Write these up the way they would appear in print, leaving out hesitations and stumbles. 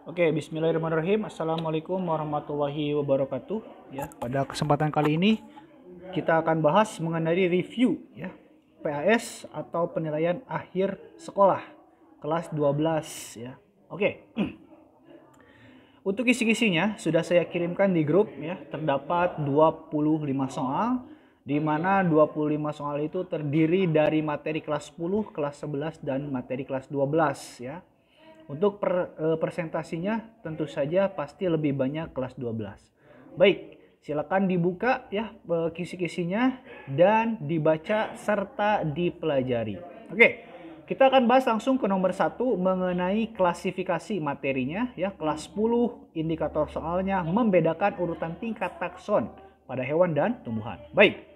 Oke, bismillahirrahmanirrahim. Assalamualaikum warahmatullahi wabarakatuh. Ya, pada kesempatan kali ini kita akan bahas mengenai review ya, PAS atau penilaian akhir sekolah kelas 12 ya. Oke. Untuk kisi-kisinya sudah saya kirimkan di grup ya. Terdapat 25 soal di mana 25 soal itu terdiri dari materi kelas 10, kelas 11 dan materi kelas 12 ya. Untuk presentasinya tentu saja pasti lebih banyak kelas 12. Baik, silakan dibuka ya kisi-kisinya dan dibaca serta dipelajari. Oke, kita akan bahas langsung ke nomor 1 mengenai klasifikasi materinya ya. Kelas 10 indikator soalnya membedakan urutan tingkat takson pada hewan dan tumbuhan. Baik.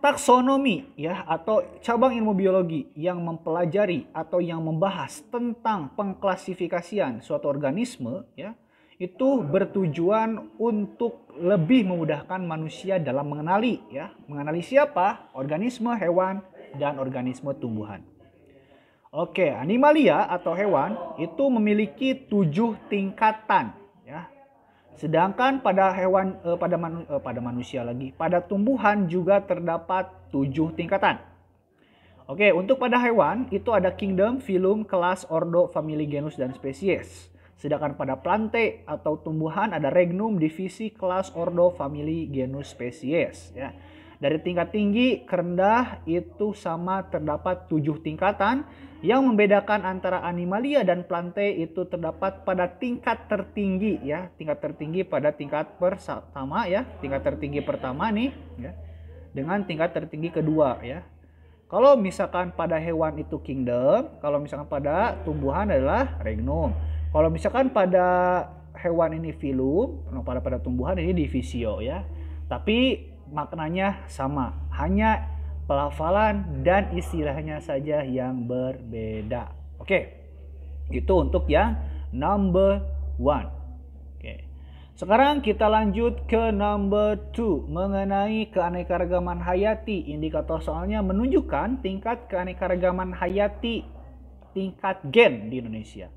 Taksonomi ya atau cabang ilmu biologi yang mempelajari atau yang membahas tentang pengklasifikasian suatu organisme ya, itu bertujuan untuk lebih memudahkan manusia dalam mengenali ya, mengenali siapa organisme hewan dan organisme tumbuhan. Oke, animalia atau hewan itu memiliki 7 tingkatan ya. Sedangkan pada hewan pada tumbuhan juga terdapat 7 tingkatan. Oke, untuk pada hewan itu ada kingdom, phylum, kelas, ordo, famili, genus dan spesies. Sedangkan pada plante atau tumbuhan ada regnum, divisi, kelas, ordo, famili, genus, spesies ya. Dari tingkat tinggi ke rendah itu sama terdapat 7 tingkatan. Yang membedakan antara animalia dan plante itu terdapat pada tingkat tertinggi ya. Tingkat tertinggi pada tingkat pertama ya. Tingkat tertinggi pertama nih ya. Dengan tingkat tertinggi kedua ya. Kalau misalkan pada hewan itu kingdom, kalau misalkan pada tumbuhan adalah regnum. Kalau misalkan pada hewan ini phylum, pada tumbuhan ini divisio ya. Tapi maknanya sama, hanya pelafalan dan istilahnya saja yang berbeda. Oke, itu untuk yang number 1. Oke. Sekarang kita lanjut ke number 2 mengenai keanekaragaman hayati. Indikator soalnya menunjukkan tingkat keanekaragaman hayati tingkat gen di Indonesia.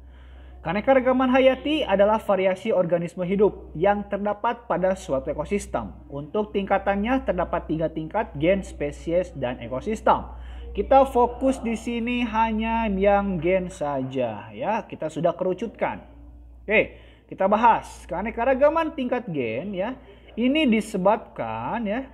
Keanekaragaman hayati adalah variasi organisme hidup yang terdapat pada suatu ekosistem. Untuk tingkatannya terdapat 3 tingkat, gen, spesies, dan ekosistem. Kita fokus di sini hanya yang gen saja ya. Kita sudah kerucutkan. Oke, kita bahas keanekaragaman tingkat gen ya. Ini disebabkan ya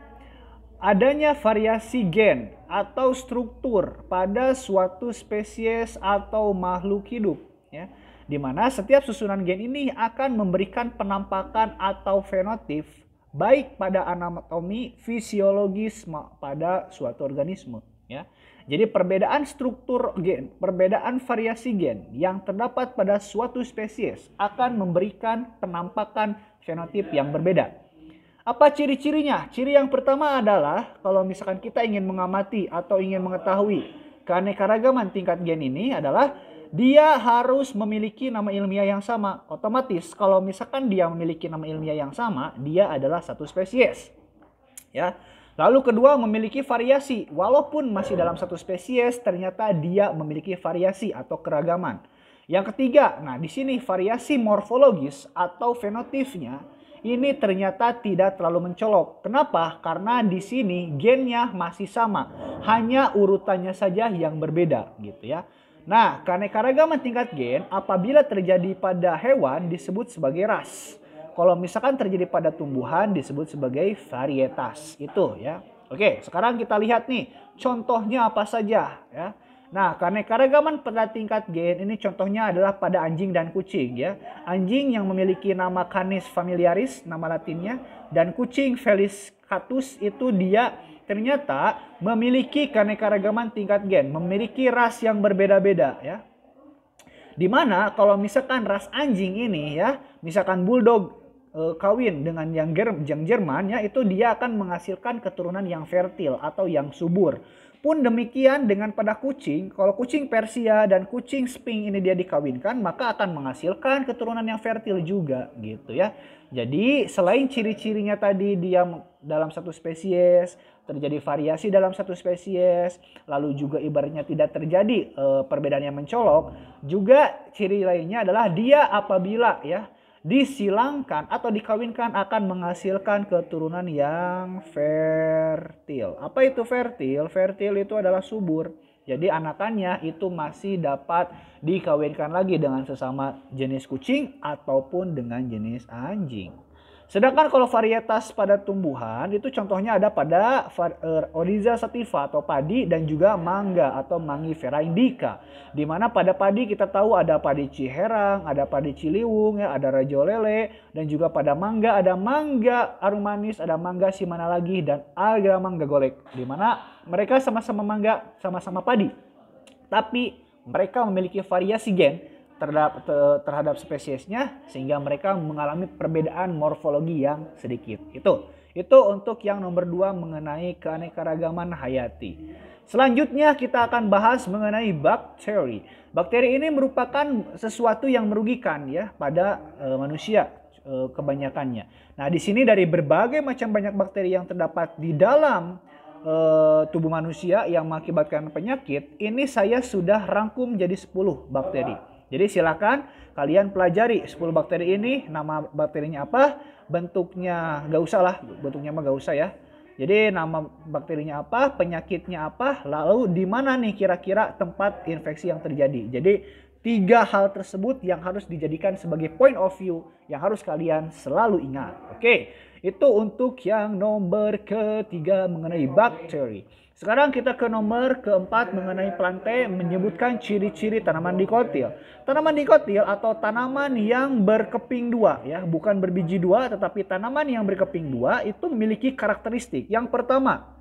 adanya variasi gen atau struktur pada suatu spesies atau makhluk hidup ya. Di mana setiap susunan gen ini akan memberikan penampakan atau fenotip baik pada anatomi fisiologis pada suatu organisme ya. Jadi perbedaan struktur gen, perbedaan variasi gen yang terdapat pada suatu spesies akan memberikan penampakan fenotip yang berbeda. Apa ciri-cirinya? Ciri yang pertama adalah kalau misalkan kita ingin mengamati atau ingin mengetahui keanekaragaman tingkat gen ini adalah dia harus memiliki nama ilmiah yang sama. Otomatis kalau misalkan dia memiliki nama ilmiah yang sama, dia adalah satu spesies. Ya. Lalu kedua, memiliki variasi. Walaupun masih dalam satu spesies, ternyata dia memiliki variasi atau keragaman. Yang ketiga, nah di sini variasi morfologis atau fenotipnya ini ternyata tidak terlalu mencolok. Kenapa? Karena di sini gennya masih sama, hanya urutannya saja yang berbeda gitu ya. Nah, keanekaragaman tingkat gen apabila terjadi pada hewan disebut sebagai ras. Kalau misalkan terjadi pada tumbuhan disebut sebagai varietas. Itu ya. Oke, sekarang kita lihat nih contohnya apa saja ya. Nah, keanekaragaman pada tingkat gen ini contohnya adalah pada anjing dan kucing ya. Anjing yang memiliki nama Canis familiaris, nama latinnya, dan kucing Felis catus itu dia ternyata memiliki keanekaragaman tingkat gen, memiliki ras yang berbeda-beda ya. Dimana kalau misalkan ras anjing ini ya, misalkan bulldog kawin dengan yang Jerman ya, itu dia akan menghasilkan keturunan yang fertil atau yang subur. Pun demikian dengan pada kucing, kalau kucing Persia dan kucing Sphinx ini dia dikawinkan, maka akan menghasilkan keturunan yang fertil juga gitu ya. Jadi selain ciri-cirinya tadi dia dalam satu spesies, terjadi variasi dalam satu spesies, lalu juga ibaratnya tidak terjadi perbedaan yang mencolok, juga ciri lainnya adalah dia apabila ya disilangkan atau dikawinkan akan menghasilkan keturunan yang fertil. Apa itu fertil? Fertil itu adalah subur. Jadi anakannya itu masih dapat dikawinkan lagi dengan sesama jenis kucing ataupun dengan jenis anjing. Sedangkan kalau varietas pada tumbuhan itu contohnya ada pada Oryza sativa atau padi dan juga mangga atau Mangifera indica. Di mana pada padi kita tahu ada padi Ciherang, ada padi Ciliwung, ya, ada Rajolele, dan juga pada mangga ada mangga arum manis, ada mangga Simana lagi dan Agra mangga golek. Di mana mereka sama-sama mangga, sama-sama padi. Tapi mereka memiliki variasi gen terhadap spesiesnya sehingga mereka mengalami perbedaan morfologi yang sedikit. Itu untuk yang nomor 2 mengenai keanekaragaman hayati. Selanjutnya kita akan bahas mengenai bakteri. Bakteri ini merupakan sesuatu yang merugikan ya pada manusia kebanyakannya. Nah, di sini dari berbagai macam banyak bakteri yang terdapat di dalam tubuh manusia yang mengakibatkan penyakit, ini saya sudah rangkum jadi 10 bakteri. Jadi silakan kalian pelajari 10 bakteri ini, nama bakterinya apa, bentuknya gak usah lah, bentuknya mah gak usah ya. Jadi nama bakterinya apa, penyakitnya apa, lalu di mana nih kira-kira tempat infeksi yang terjadi. Jadi 3 hal tersebut yang harus dijadikan sebagai point of view yang harus kalian selalu ingat. Oke, itu untuk yang nomor ketiga mengenai bakteri. Sekarang kita ke nomor keempat mengenai plantae, menyebutkan ciri-ciri tanaman dikotil. Tanaman dikotil atau tanaman yang berkeping dua ya, bukan berbiji dua, tetapi tanaman yang berkeping dua itu memiliki karakteristik. Yang pertama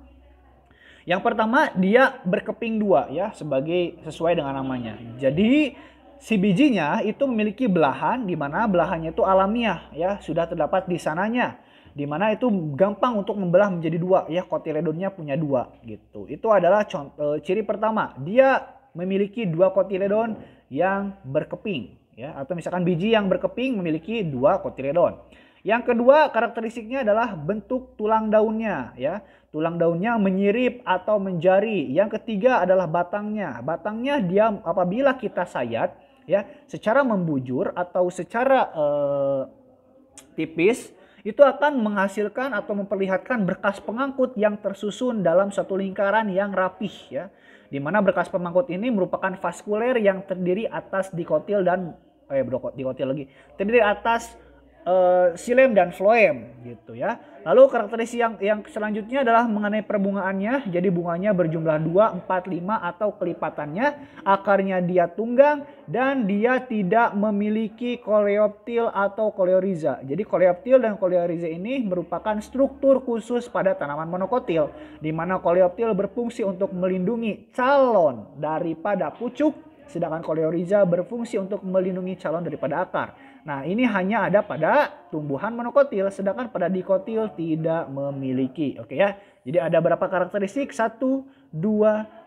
dia berkeping dua ya, sesuai dengan namanya. Jadi si bijinya itu memiliki belahan, di mana belahannya itu alamiah ya, sudah terdapat di sananya. Di mana itu gampang untuk membelah menjadi 2 ya, kotiledonnya punya 2 gitu. Itu adalah ciri pertama, dia memiliki 2 kotiledon yang berkeping ya, atau misalkan biji yang berkeping memiliki 2 kotiledon. Yang kedua karakteristiknya adalah bentuk tulang daunnya ya. Tulang daunnya menyirip atau menjari. Yang ketiga adalah batangnya. Batangnya dia apabila kita sayat ya secara membujur atau secara tipis, itu akan menghasilkan atau memperlihatkan berkas pengangkut yang tersusun dalam suatu lingkaran yang rapih ya. Di mana berkas pengangkut ini merupakan vaskuler yang terdiri atas dikotil dan terdiri atas xilem dan floem gitu ya. Lalu karakteristik yang selanjutnya adalah mengenai perbungaannya. Jadi bunganya berjumlah 2, 4, 5 atau kelipatannya. Akarnya dia tunggang dan dia tidak memiliki koleoptil atau koleoriza. Jadi koleoptil dan koleoriza ini merupakan struktur khusus pada tanaman monokotil, di mana koleoptil berfungsi untuk melindungi calon daripada pucuk, sedangkan koleoriza berfungsi untuk melindungi calon daripada akar. Nah, ini hanya ada pada tumbuhan monokotil, sedangkan pada dikotil tidak memiliki. Oke ya. Jadi ada berapa karakteristik? 1, 2,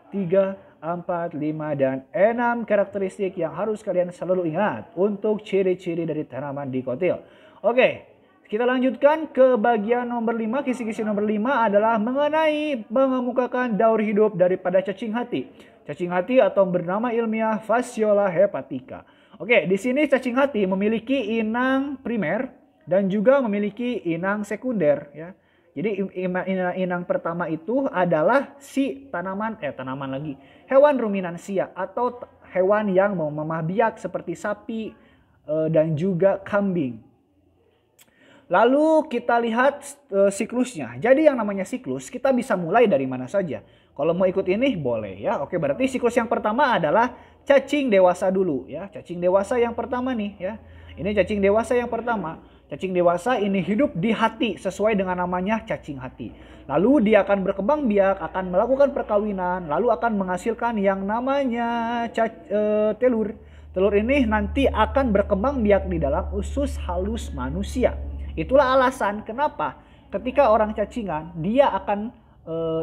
3, 4, 5, dan 6 karakteristik yang harus kalian selalu ingat untuk ciri-ciri dari tanaman dikotil. Oke, kita lanjutkan ke bagian nomor 5. Kisi-kisi nomor 5 adalah mengenai mengemukakan daur hidup daripada cacing hati. Cacing hati atau bernama ilmiah Fasciola hepatica. Oke, di sini cacing hati memiliki inang primer dan juga memiliki inang sekunder ya. Jadi inang pertama itu adalah si hewan ruminansia atau hewan yang memamah biak seperti sapi dan juga kambing. Lalu kita lihat siklusnya. Jadi yang namanya siklus kita bisa mulai dari mana saja. Kalau mau ikut ini boleh ya. Oke, berarti siklus yang pertama adalah cacing dewasa dulu ya. Cacing dewasa yang pertama nih ya. Ini cacing dewasa yang pertama. Cacing dewasa ini hidup di hati sesuai dengan namanya cacing hati. Lalu dia akan berkembang biak, akan melakukan perkawinan, lalu akan menghasilkan yang namanya telur. Telur ini nanti akan berkembang biak di dalam usus halus manusia. Itulah alasan kenapa ketika orang cacingan dia akan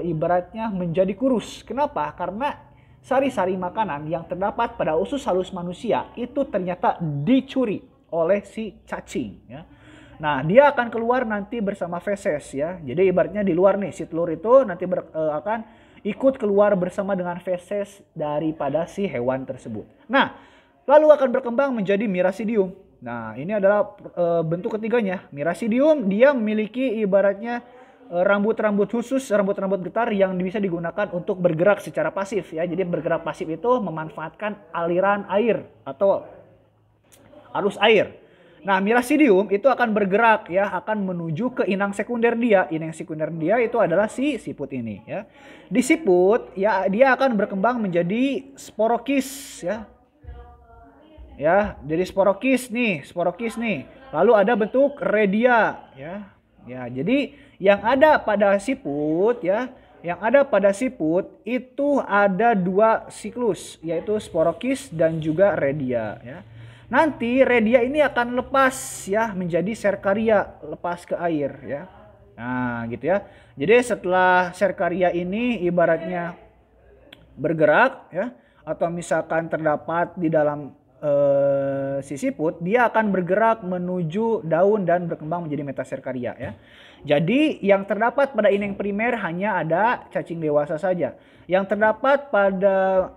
ibaratnya menjadi kurus. Kenapa? Karena sari-sari makanan yang terdapat pada usus halus manusia itu ternyata dicuri oleh si cacing ya. Nah, dia akan keluar nanti bersama feses ya. Jadi ibaratnya di luar nih si telur itu nanti akan ikut keluar bersama dengan feses daripada si hewan tersebut. Nah, lalu akan berkembang menjadi Miracidium. Nah, ini adalah bentuk ketiganya. Miracidium dia memiliki ibaratnya rambut-rambut khusus, rambut-rambut getar yang bisa digunakan untuk bergerak secara pasif ya. Jadi bergerak pasif itu memanfaatkan aliran air atau arus air. Nah, Miracidium itu akan bergerak ya, akan menuju ke inang sekunder dia. Inang sekunder dia itu adalah si siput ini ya. Di siput ya dia akan berkembang menjadi sporokis ya. Ya, jadi sporokis nih. Lalu ada bentuk redia ya. Ya, jadi yang ada pada siput ya, itu ada dua siklus yaitu sporokis dan juga redia ya. Nanti redia ini akan lepas ya menjadi serkaria, lepas ke air ya. Nah, gitu ya. Jadi setelah serkaria ini ibaratnya bergerak ya atau misalkan terdapat di dalam si siput, dia akan bergerak menuju daun dan berkembang menjadi metaserkaria ya. Jadi yang terdapat pada inang primer hanya ada cacing dewasa saja. Yang terdapat pada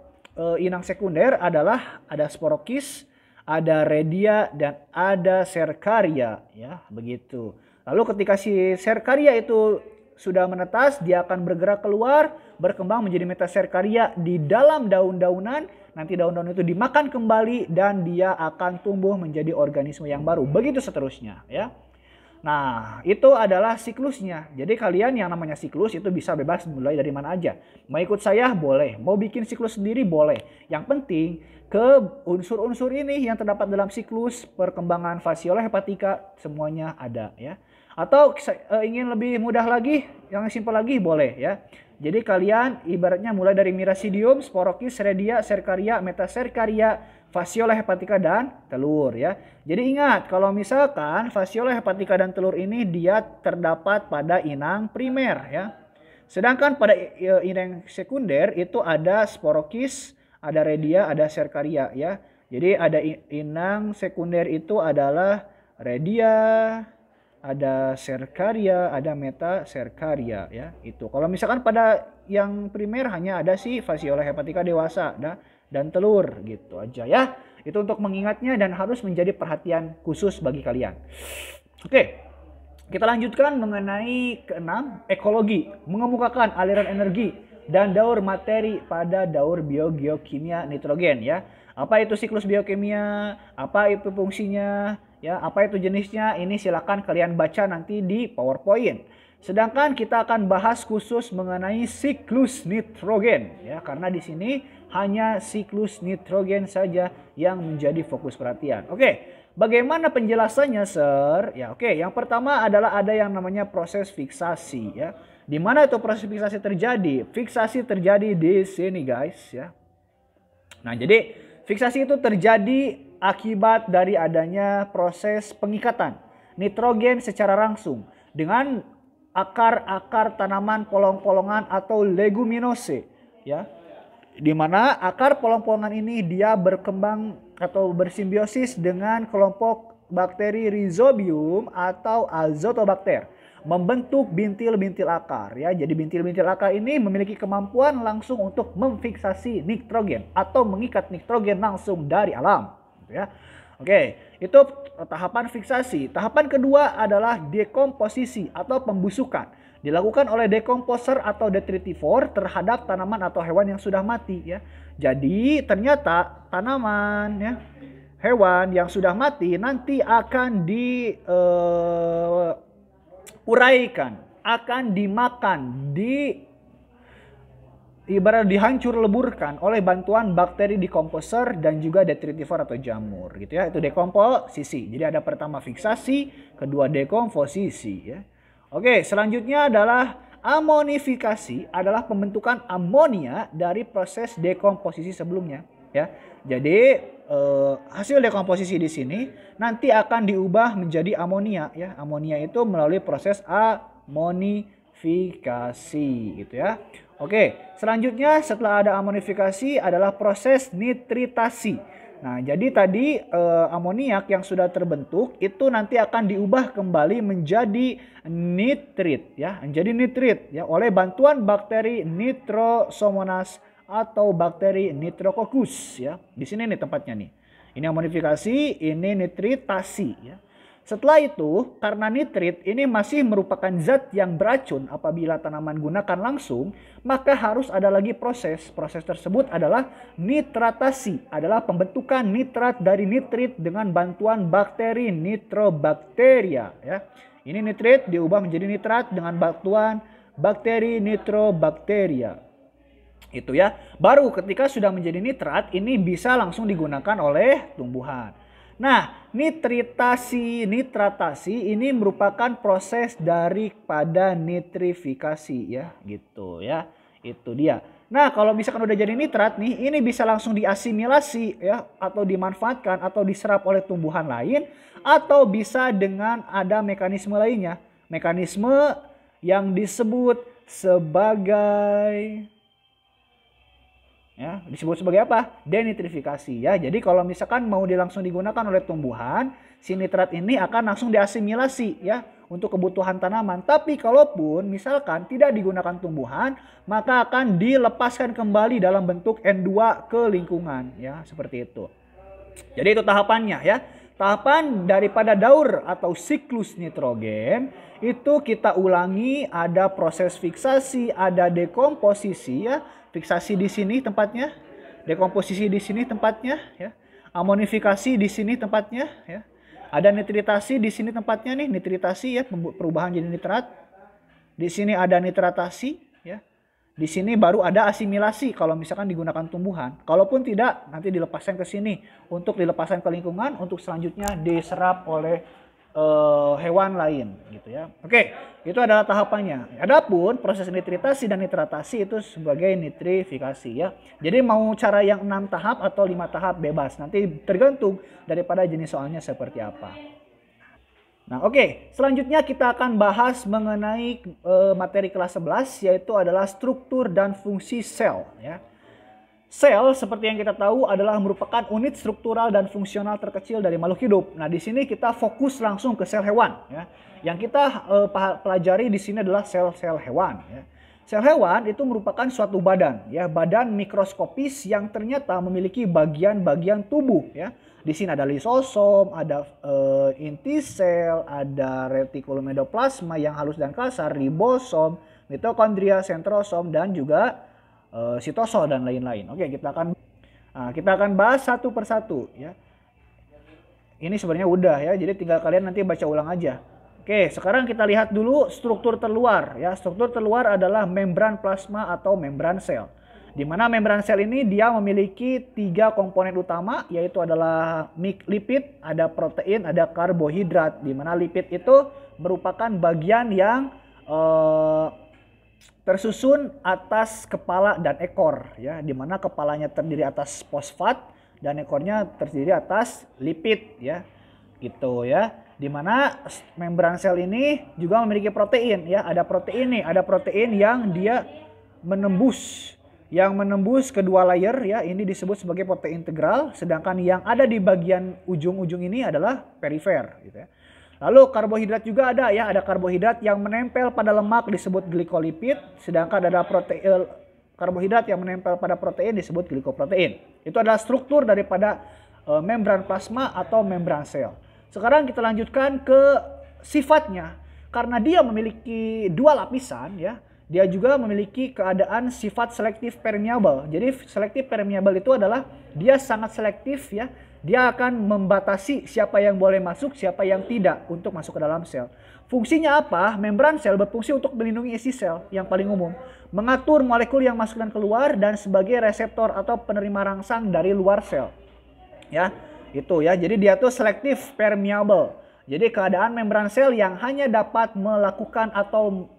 inang sekunder adalah ada sporokis, ada redia dan ada serkaria ya, begitu. Lalu ketika si serkaria itu sudah menetas, dia akan bergerak keluar, berkembang menjadi metaserkaria di dalam daun-daunan. Nanti daun-daun itu dimakan kembali dan dia akan tumbuh menjadi organisme yang baru. Begitu seterusnya ya. Nah, itu adalah siklusnya. Jadi kalian yang namanya siklus itu bisa bebas mulai dari mana aja. Mau ikut saya boleh, mau bikin siklus sendiri boleh. Yang penting ke unsur-unsur ini yang terdapat dalam siklus perkembangan Phaseola hepatica semuanya ada ya. Atau ingin lebih mudah lagi, yang simpel lagi boleh ya. Jadi kalian ibaratnya mulai dari Miracidium, sporokis, redia, serkaria, metaserkaria, Phaseola hepatica dan telur ya. Jadi ingat kalau misalkan Phaseola hepatica dan telur ini dia terdapat pada inang primer ya. Sedangkan pada inang sekunder itu ada sporokis, ada redia, ada serkaria ya. Jadi ada inang sekunder itu adalah redia, ada serkaria, ada metaserkaria ya. Itu. Kalau misalkan pada yang primer hanya ada si Phaseola hepatica dewasa dan telur gitu aja ya. Itu untuk mengingatnya dan harus menjadi perhatian khusus bagi kalian. Oke. Kita lanjutkan mengenai keenam, ekologi, mengemukakan aliran energi dan daur materi pada daur biogeokimia nitrogen ya. Apa itu siklus biokimia? Apa itu fungsinya? Ya, apa itu jenisnya? Ini silakan kalian baca nanti di PowerPoint. Sedangkan kita akan bahas khusus mengenai siklus nitrogen ya, karena di sini hanya siklus nitrogen saja yang menjadi fokus perhatian. Oke, bagaimana penjelasannya, Sir? Ya, oke, yang pertama adalah ada yang namanya proses fiksasi ya. Di mana itu proses fiksasi terjadi? Fiksasi terjadi di sini, guys ya. Nah, jadi fiksasi itu terjadi akibat dari adanya proses pengikatan nitrogen secara langsung dengan akar-akar tanaman polong-polongan atau leguminose ya. Di mana akar polong-polongan ini dia berkembang atau bersimbiosis dengan kelompok bakteri Rhizobium atau Azotobacter, membentuk bintil-bintil akar ya. Jadi bintil-bintil akar ini memiliki kemampuan langsung untuk memfiksasi nitrogen atau mengikat nitrogen langsung dari alam gitu ya. Oke, itu tahapan fiksasi. Tahapan kedua adalah dekomposisi atau pembusukan. Dilakukan oleh dekomposer atau detritivor terhadap tanaman atau hewan yang sudah mati ya. Jadi ternyata tanaman ya, hewan yang sudah mati nanti akan diuraikan, akan dimakan, ibarat dihancur leburkan oleh bantuan bakteri dekomposer dan juga detritivor atau jamur gitu ya. Itu dekomposisi. Jadi ada pertama fiksasi, kedua dekomposisi ya. Oke, selanjutnya adalah amonifikasi, adalah pembentukan amonia dari proses dekomposisi sebelumnya ya. Jadi hasil dekomposisi di sini nanti akan diubah menjadi amonia ya. Amonia itu melalui proses amonifikasi. amonifikasi gitu ya. Oke, selanjutnya setelah ada amonifikasi adalah proses nitritasi. Nah, jadi tadi amoniak yang sudah terbentuk itu nanti akan diubah kembali menjadi nitrit ya, menjadi nitrit ya oleh bantuan bakteri Nitrosomonas atau bakteri Nitrococcus ya. Di sini nih tempatnya nih. Ini amonifikasi, ini nitritasi ya. Setelah itu, karena nitrit ini masih merupakan zat yang beracun apabila tanaman gunakan langsung, maka harus ada lagi proses. Proses tersebut adalah nitratasi, adalah pembentukan nitrat dari nitrit dengan bantuan bakteri Nitrobacteria. Ya. Ini nitrit diubah menjadi nitrat dengan bantuan bakteri Nitrobacteria. Itu ya. Baru ketika sudah menjadi nitrat, ini bisa langsung digunakan oleh tumbuhan. Nah, nitratasi ini merupakan proses daripada nitrifikasi ya, gitu ya. Itu dia. Nah, kalau misalkan udah jadi nitrat nih, ini bisa langsung diasimilasi ya, atau dimanfaatkan atau diserap oleh tumbuhan lain, atau bisa dengan ada mekanisme lainnya. Mekanisme yang disebut sebagai ya, disebut sebagai apa? Denitrifikasi ya. Jadi kalau misalkan mau langsung digunakan oleh tumbuhan, si nitrat ini akan langsung diasimilasi ya untuk kebutuhan tanaman. Tapi kalaupun misalkan tidak digunakan tumbuhan, maka akan dilepaskan kembali dalam bentuk N2 ke lingkungan ya, seperti itu. Jadi itu tahapannya ya. Tahapan daripada daur atau siklus nitrogen itu kita ulangi, ada proses fiksasi, ada dekomposisi ya. Fiksasi di sini tempatnya, dekomposisi di sini tempatnya ya. Amonifikasi di sini tempatnya ya. Ada nitritasi di sini tempatnya nih, nitritasi ya, perubahan jadi nitrat. Di sini ada nitratasi ya. Di sini baru ada asimilasi kalau misalkan digunakan tumbuhan. Kalaupun tidak, nanti dilepaskan ke sini untuk dilepaskan ke lingkungan, untuk selanjutnya diserap oleh hewan lain gitu ya. Oke, itu adalah tahapannya. Adapun proses nitritasi dan nitratasi itu sebagai nitrifikasi ya. Jadi mau cara yang 6 tahap atau 5 tahap bebas, nanti tergantung daripada jenis soalnya seperti apa. Nah, oke, selanjutnya kita akan bahas mengenai materi kelas 11, yaitu adalah struktur dan fungsi sel ya. Sel seperti yang kita tahu adalah merupakan unit struktural dan fungsional terkecil dari makhluk hidup. Nah, di sini kita fokus langsung ke sel hewan ya. Yang kita pelajari di sini adalah sel-sel hewan ya. Sel hewan itu merupakan suatu badan ya, badan mikroskopis yang ternyata memiliki bagian-bagian tubuh ya. Di sini ada lisosom, ada inti sel, ada retikulum endoplasma yang halus dan kasar, ribosom, mitokondria, sentrosom, dan juga sitosol dan lain-lain. Oke, kita akan bahas satu persatu ya. Ini sebenarnya udah ya, jadi tinggal kalian nanti baca ulang aja. Oke, sekarang kita lihat dulu struktur terluar ya. Struktur terluar adalah membran plasma atau membran sel. Di mana membran sel ini dia memiliki 3 komponen utama, yaitu adalah lipid, ada protein, ada karbohidrat. Di mana lipid itu merupakan bagian yang tersusun atas kepala dan ekor ya, di mana kepalanya terdiri atas fosfat dan ekornya terdiri atas lipid ya, gitu ya. Di mana membran sel ini juga memiliki protein ya, ada protein nih, ada protein yang dia menembus kedua layer ya, ini disebut sebagai protein integral, sedangkan yang ada di bagian ujung-ujung ini adalah perifer gitu ya. Lalu karbohidrat juga ada ya, ada karbohidrat yang menempel pada lemak disebut glikolipid, sedangkan ada karbohidrat yang menempel pada protein disebut glikoprotein. Itu adalah struktur daripada membran plasma atau membran sel. Sekarang kita lanjutkan ke sifatnya. Karena dia memiliki 2 lapisan ya, dia juga memiliki keadaan sifat selektif permeable. Jadi selektif permeable itu adalah dia sangat selektif ya. Dia akan membatasi siapa yang boleh masuk, siapa yang tidak untuk masuk ke dalam sel. Fungsinya apa? Membran sel berfungsi untuk melindungi isi sel yang paling umum, mengatur molekul yang masuk dan keluar, dan sebagai reseptor atau penerima rangsang dari luar sel. Ya, itu ya. Jadi dia tuh selektif permeable. Jadi keadaan membran sel yang hanya dapat melakukan atau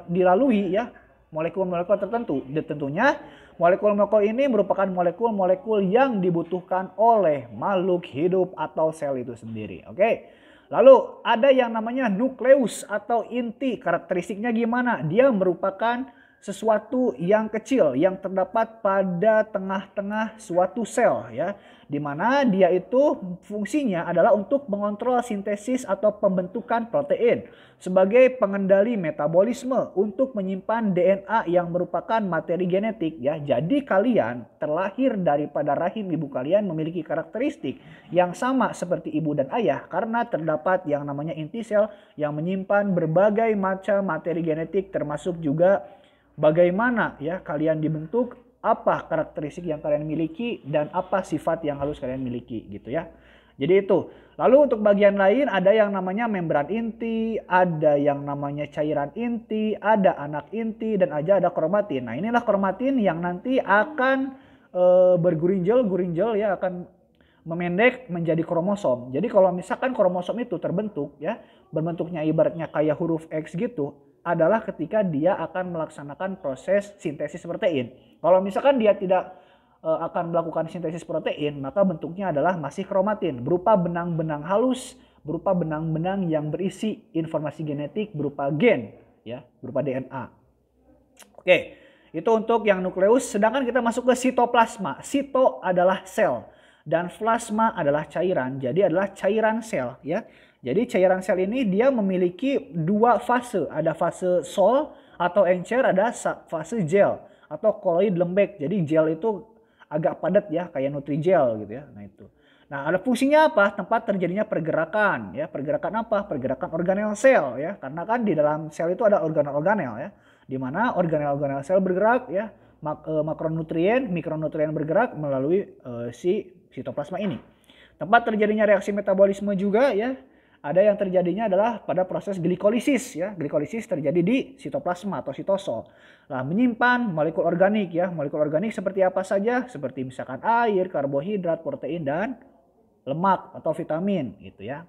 dilalui ya molekul-molekul tertentu. Tentunya molekul-molekul ini merupakan molekul-molekul yang dibutuhkan oleh makhluk hidup atau sel itu sendiri. Oke. Lalu ada yang namanya nukleus atau inti. Karakteristiknya gimana? Dia merupakan sesuatu yang kecil yang terdapat pada tengah-tengah suatu sel ya, di mana dia itu fungsinya adalah untuk mengontrol sintesis atau pembentukan protein sebagai pengendali metabolisme untuk menyimpan DNA yang merupakan materi genetik ya. Jadi kalian terlahir daripada rahim ibu kalian memiliki karakteristik yang sama seperti ibu dan ayah karena terdapat yang namanya inti sel yang menyimpan berbagai macam materi genetik termasuk juga bagaimana ya kalian dibentuk, apa karakteristik yang kalian miliki, dan apa sifat yang harus kalian miliki gitu ya. Jadi itu. Lalu untuk bagian lain ada yang namanya membran inti, ada yang namanya cairan inti, ada anak inti, dan ada kromatin. Nah inilah kromatin yang nanti akan bergurinjel ya, akan memendek menjadi kromosom. Jadi kalau misalkan kromosom itu terbentuk ya, berbentuknya ibaratnya kayak huruf X gitu, adalah ketika dia akan melaksanakan proses sintesis protein. Kalau misalkan dia tidak akan melakukan sintesis protein, maka bentuknya adalah masih kromatin, berupa benang-benang halus, berupa benang-benang yang berisi informasi genetik berupa gen, ya, berupa DNA. Oke, itu untuk yang nukleus. Sedangkan kita masuk ke sitoplasma. Sito adalah sel dan plasma adalah cairan. Jadi adalah cairan sel, ya. Jadi cairan sel ini dia memiliki dua fase. Ada fase sol atau encer, ada fase gel atau koloid lembek. Jadi gel itu agak padat ya, kayak nutrijel gitu ya. Nah itu. Nah ada fungsinya apa? Tempat terjadinya pergerakan ya. Pergerakan apa? Pergerakan organel sel ya. Karena kan di dalam sel itu ada organel-organel ya. Di mana organel-organel sel bergerak ya. Makronutrien, mikronutrien bergerak melalui si sitoplasma ini. Tempat terjadinya reaksi metabolisme juga ya. Ada yang terjadinya adalah pada proses glikolisis ya. Glikolisis terjadi di sitoplasma atau sitosol. Nah, menyimpan molekul organik ya. Molekul organik seperti apa saja? Seperti misalkan air, karbohidrat, protein, dan lemak atau vitamin gitu ya.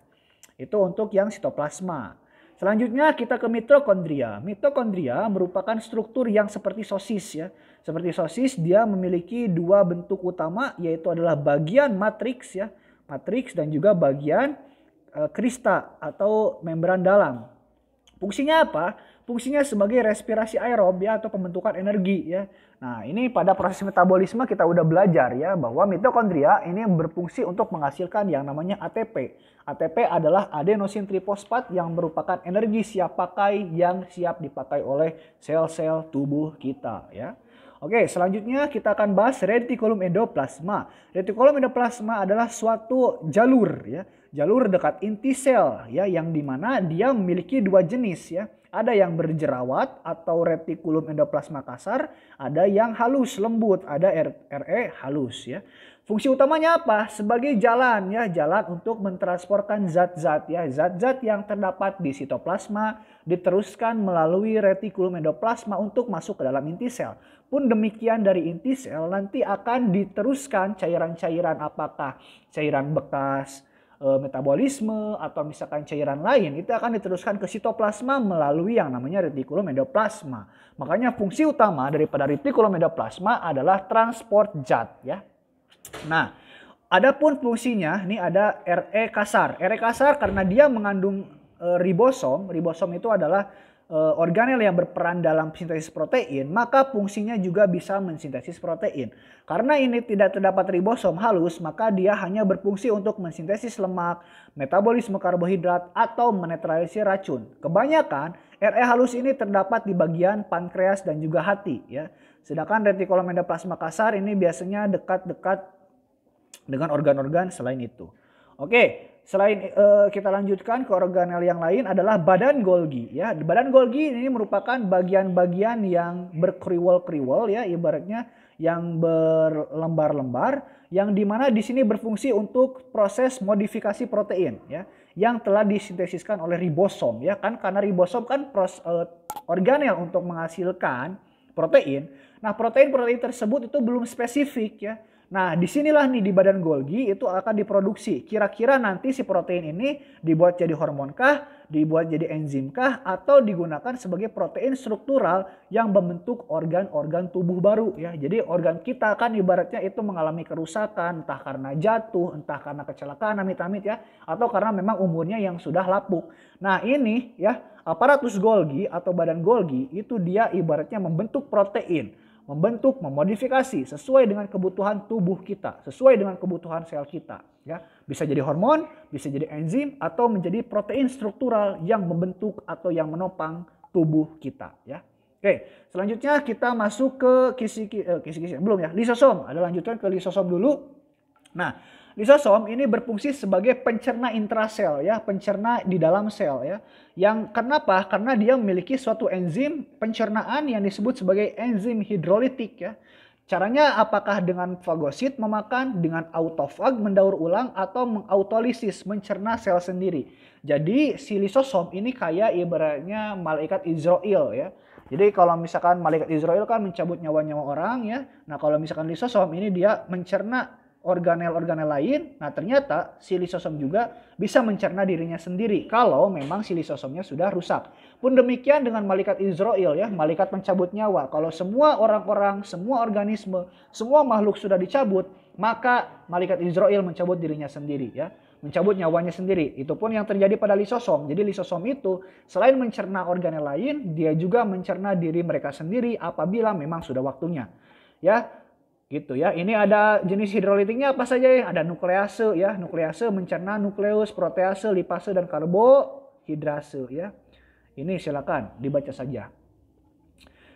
Itu untuk yang sitoplasma. Selanjutnya kita ke mitokondria. Mitokondria merupakan struktur yang seperti sosis ya. Seperti sosis dia memiliki dua bentuk utama yaitu adalah bagian matriks ya. Matriks dan juga bagian krista atau membran dalam. Fungsinya apa? Fungsinya sebagai respirasi aerob ya atau pembentukan energi ya. Nah, ini pada proses metabolisme kita udah belajar ya bahwa mitokondria ini berfungsi untuk menghasilkan yang namanya ATP. ATP adalah adenosin trifosfat yang merupakan energi siap pakai yang siap dipakai oleh sel-sel tubuh kita ya. Oke, selanjutnya kita akan bahas retikulum endoplasma. Retikulum endoplasma adalah suatu jalur ya, jalur dekat inti sel ya, yang dimana dia memiliki dua jenis ya. Ada yang berjerawat atau retikulum endoplasma kasar, ada yang halus lembut, ada RE halus ya. Fungsi utamanya apa? Sebagai jalan ya, jalan untuk mentransportkan zat-zat ya, zat-zat yang terdapat di sitoplasma diteruskan melalui retikulum endoplasma untuk masuk ke dalam inti sel. Pun demikian dari inti sel nanti akan diteruskan cairan-cairan, apakah cairan bekas metabolisme atau misalkan cairan lain, itu akan diteruskan ke sitoplasma melalui yang namanya retikulum endoplasma. Makanya fungsi utama daripada retikulum endoplasma adalah transport zat ya. Nah, adapun fungsinya ini ada RE kasar. RE kasar karena dia mengandung ribosom. Ribosom itu adalah organel yang berperan dalam sintesis protein, maka fungsinya juga bisa mensintesis protein. Karena ini tidak terdapat ribosom halus, maka dia hanya berfungsi untuk mensintesis lemak, metabolisme karbohidrat, atau menetralisir racun. Kebanyakan RE halus ini terdapat di bagian pankreas dan juga hati ya. Sedangkan retikulum endoplasma kasar ini biasanya dekat-dekat dengan organ-organ selain itu. Oke. Selain kita lanjutkan ke organel yang lain adalah badan Golgi ya. Badan Golgi ini merupakan bagian-bagian yang berkriwel-kriwel ya, ibaratnya yang berlembar-lembar, yang dimana di sini berfungsi untuk proses modifikasi protein ya, yang telah disintesiskan oleh ribosom ya kan, karena ribosom kan organel untuk menghasilkan protein. Nah, protein-protein tersebut itu belum spesifik ya. Nah, disinilah nih di badan Golgi itu akan diproduksi. Kira-kira nanti si protein ini dibuat jadi hormon kah, dibuat jadi enzim kah, atau digunakan sebagai protein struktural yang membentuk organ-organ tubuh baru ya. Jadi organ kita kan ibaratnya itu mengalami kerusakan, entah karena jatuh, entah karena kecelakaan amit-amit ya, atau karena memang umurnya yang sudah lapuk. Nah, ini ya, aparatus Golgi atau badan Golgi itu dia ibaratnya membentuk protein, membentuk, memodifikasi sesuai dengan kebutuhan tubuh kita, sesuai dengan kebutuhan sel kita. Ya, bisa jadi hormon, bisa jadi enzim, atau menjadi protein struktural yang membentuk atau yang menopang tubuh kita. Ya, oke. Selanjutnya kita masuk ke kisi-kisi belum ya, lisosom. Ada lanjutan ke lisosom dulu. Nah, lisosom ini berfungsi sebagai pencerna intrasel ya, pencerna di dalam sel ya. Yang kenapa? Karena dia memiliki suatu enzim pencernaan yang disebut sebagai enzim hidrolitik ya. Caranya apakah dengan fagosit memakan, dengan autofag mendaur ulang, atau mengautolisis mencerna sel sendiri. Jadi si lisosom ini kayak ibaratnya malaikat Israel ya. Jadi kalau misalkan malaikat Israel kan mencabut nyawa-nyawa orang ya. Nah kalau misalkan lisosom ini dia mencerna organel-organel lain. Nah ternyata si lisosom juga bisa mencerna dirinya sendiri kalau memang si lisosomnya sudah rusak. Pun demikian dengan malaikat Israel ya, malaikat pencabut nyawa. Kalau semua orang-orang, semua organisme, semua makhluk sudah dicabut, maka malaikat Israel mencabut dirinya sendiri ya, mencabut nyawanya sendiri. Itu pun yang terjadi pada lisosom. Jadi lisosom itu selain mencerna organel lain, dia juga mencerna diri mereka sendiri apabila memang sudah waktunya. Ya, gitu ya. Ini ada jenis hidrolitiknya apa saja ya? Ada nuklease ya. Nuklease mencerna nukleus, protease, lipase, dan karbohidrase ya. Ini silakan dibaca saja.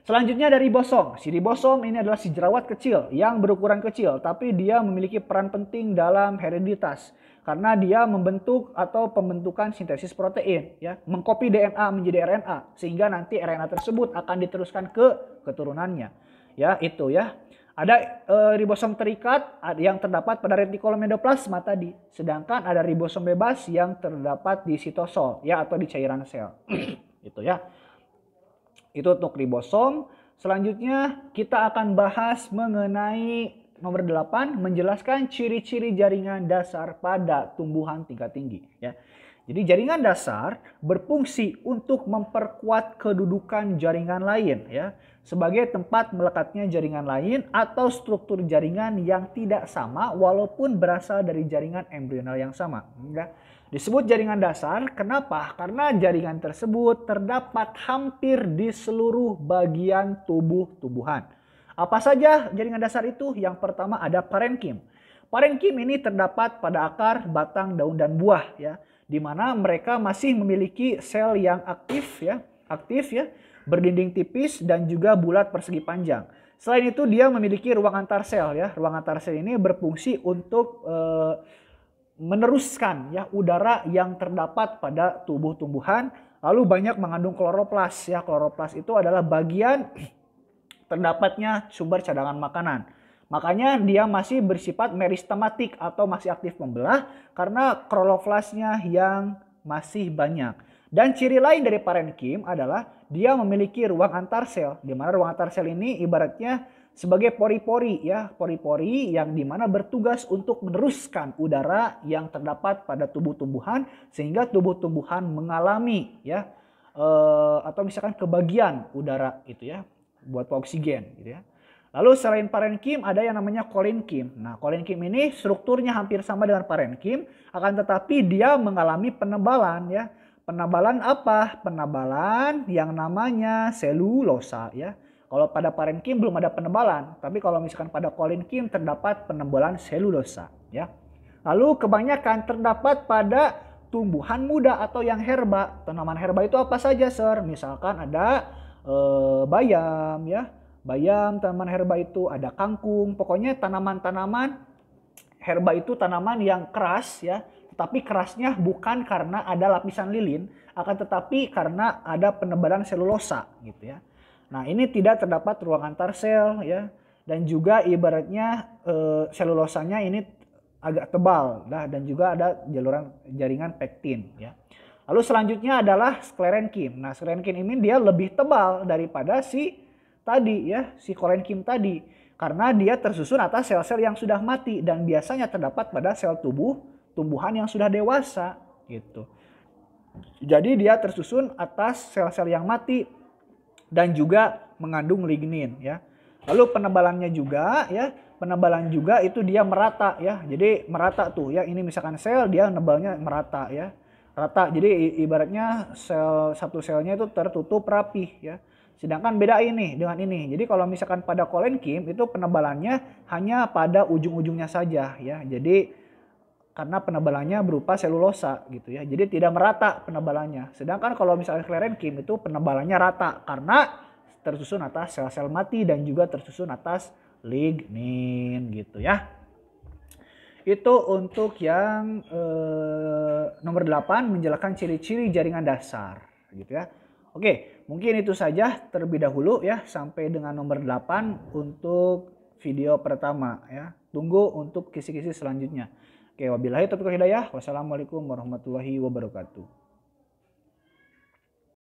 Selanjutnya ada ribosom. Si ribosom ini adalah si jerawat kecil yang berukuran kecil, tapi dia memiliki peran penting dalam hereditas karena dia membentuk atau pembentukan sintesis protein ya, mengcopy DNA menjadi RNA sehingga nanti RNA tersebut akan diteruskan ke keturunannya. Ya, itu ya. Ada ribosom terikat yang terdapat pada retikulum endoplasma tadi. Sedangkan ada ribosom bebas yang terdapat di sitosol ya, atau di cairan sel. Itu ya. Itu untuk ribosom. Selanjutnya kita akan bahas mengenai nomor 8, menjelaskan ciri-ciri jaringan dasar pada tumbuhan tingkat tinggi ya. Jadi jaringan dasar berfungsi untuk memperkuat kedudukan jaringan lain ya, sebagai tempat melekatnya jaringan lain atau struktur jaringan yang tidak sama walaupun berasal dari jaringan embrional yang sama. Ya. Disebut jaringan dasar, kenapa? Karena jaringan tersebut terdapat hampir di seluruh bagian tubuh tumbuhan. Apa saja jaringan dasar itu? Yang pertama ada parenkim. Parenkim ini terdapat pada akar, batang, daun, dan buah ya, di mana mereka masih memiliki sel yang aktif ya, berdinding tipis dan juga bulat persegi panjang. Selain itu dia memiliki ruang antar sel ya. Ruang antar sel ini berfungsi untuk meneruskan ya udara yang terdapat pada tubuh tumbuhan. Lalu banyak mengandung kloroplas ya. Kloroplas itu adalah bagian terdapatnya sumber cadangan makanan. Makanya dia masih bersifat meristematik atau masih aktif membelah karena kloroplasnya yang masih banyak. Dan ciri lain dari parenkim adalah dia memiliki ruang antar sel, di mana ruang antar sel ini ibaratnya sebagai pori-pori ya, pori-pori yang dimana bertugas untuk meneruskan udara yang terdapat pada tubuh tumbuhan sehingga tubuh tumbuhan mengalami ya atau misalkan kebagian udara itu ya buat oksigen gitu ya. Lalu selain parenkim ada yang namanya kolinkim. Nah, kolinkim ini strukturnya hampir sama dengan parenkim, akan tetapi dia mengalami penebalan ya. Penebalan apa? Penebalan yang namanya selulosa ya. Kalau pada parenkim belum ada penebalan, tapi kalau misalkan pada kolinkim terdapat penebalan selulosa ya. Lalu kebanyakan terdapat pada tumbuhan muda atau yang herba. Tanaman herba itu apa saja, Sir? Misalkan ada bayam ya. Bayam, tanaman herba itu ada kangkung. Pokoknya tanaman-tanaman herba itu tanaman yang keras ya. Tetapi kerasnya bukan karena ada lapisan lilin, akan tetapi karena ada penebalan selulosa gitu ya. Nah, ini tidak terdapat ruang antar sel ya. Dan juga ibaratnya selulosanya ini agak tebal dan juga ada jaringan pektin ya. Lalu selanjutnya adalah sklerenkim. Nah, sklerenkim ini dia lebih tebal daripada si tadi ya, si kolenkim tadi. Karena dia tersusun atas sel-sel yang sudah mati dan biasanya terdapat pada sel tumbuhan yang sudah dewasa gitu. Jadi dia tersusun atas sel-sel yang mati dan juga mengandung lignin ya. Lalu penebalannya juga ya, penebalan juga itu dia merata ya. Jadi merata tuh ya, ini misalkan sel dia nebalnya merata ya. Rata. Jadi ibaratnya satu selnya itu tertutup rapih ya. Sedangkan beda ini dengan ini. Jadi kalau misalkan pada kolenkim itu penebalannya hanya pada ujung-ujungnya saja ya. Jadi karena penebalannya berupa selulosa gitu ya. Jadi tidak merata penebalannya. Sedangkan kalau misalnya sklerenkim itu penebalannya rata karena tersusun atas sel-sel mati dan juga tersusun atas lignin gitu ya. Itu untuk yang nomor 8 menjelaskan ciri-ciri jaringan dasar gitu ya. Oke, mungkin itu saja terlebih dahulu ya, sampai dengan nomor 8 untuk video pertama ya. Tunggu untuk kisi-kisi selanjutnya. Oke, wabillahi taufiq wal hidayah. Wassalamualaikum warahmatullahi wabarakatuh.